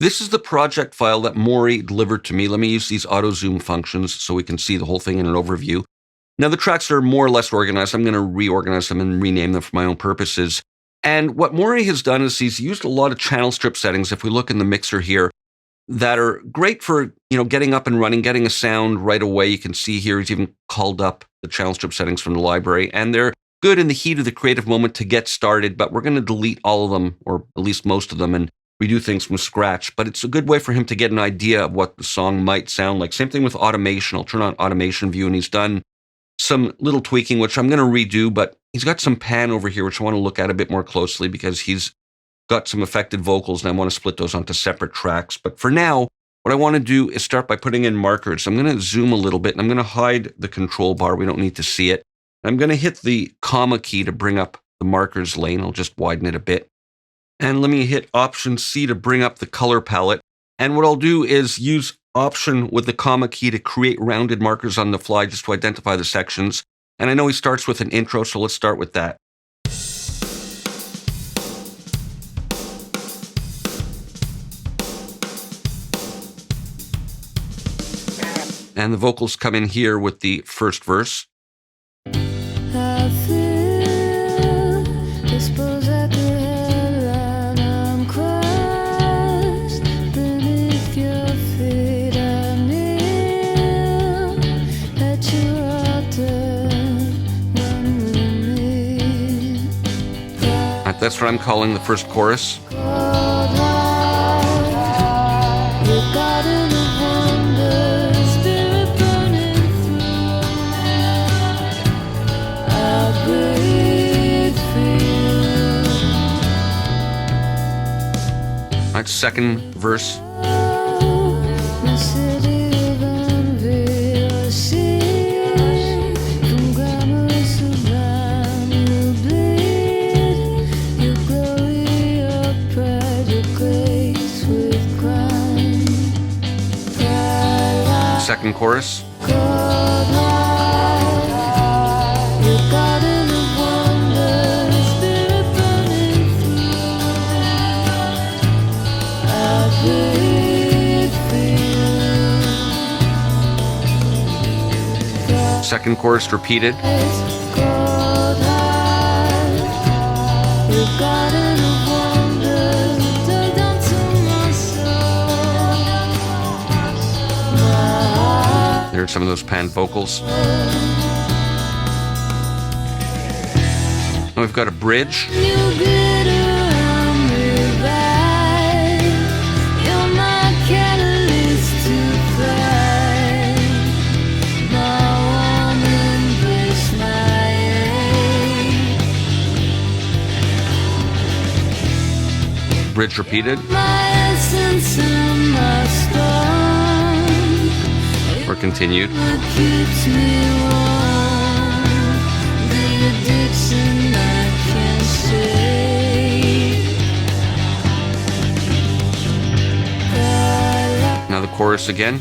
This is the project file that Maury delivered to me. Let me use these auto zoom functions so we can see the whole thing in an overview. Now the tracks are more or less organized. I'm going to reorganize them and rename them for my own purposes. And what Maury has done is he's used a lot of channel strip settings. If we look in the mixer here, that are great for, getting up and running, getting a sound right away. You can see here he's even called up the channel strip settings from the library, and they're good in the heat of the creative moment to get started, but we're going to delete all of them, or at least most of them, and redo things from scratch. But it's a good way for him to get an idea of what the song might sound like. Same thing with automation. I'll turn on automation view, and he's done some little tweaking, which I'm going to redo, but he's got some pan over here, which I want to look at a bit more closely because he's got some affected vocals, and I want to split those onto separate tracks. But for now, what I want to do is start by putting in markers. I'm going to zoom a little bit, and I'm going to hide the control bar. We don't need to see it. I'm going to hit the comma key to bring up the markers lane. I'll just widen it a bit. And let me hit Option C to bring up the color palette. And what I'll do is use Option with the comma key to create rounded markers on the fly just to identify the sections. And I know he starts with an intro, so let's start with that. And the vocals come in here with the first verse. That's what I'm calling the first chorus. Right, second verse. Second chorus. Second chorus repeated. There's some of those panned vocals. Now we've got a bridge. Bridge repeated. Or continued. Now the chorus again.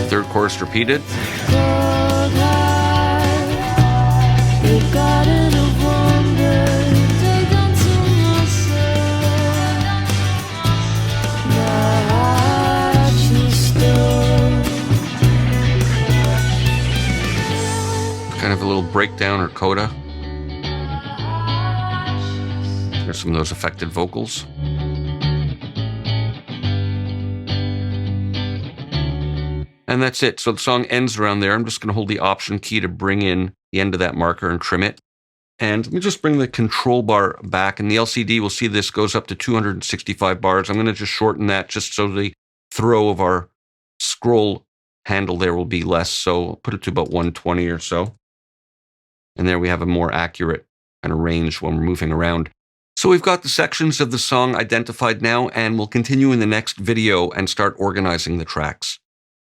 Third chorus repeated. Kind of a little breakdown or coda. There's some of those affected vocals. And that's it. So the song ends around there. I'm just going to hold the Option key to bring in the end of that marker and trim it. And let me just bring the control bar back. And the LCD, we'll see this goes up to 265 bars. I'm going to just shorten that just so the throw of our scroll handle there will be less. So I'll put it to about 120 or so. And there we have a more accurate kind of range when we're moving around. So we've got the sections of the song identified now, and we'll continue in the next video and start organizing the tracks.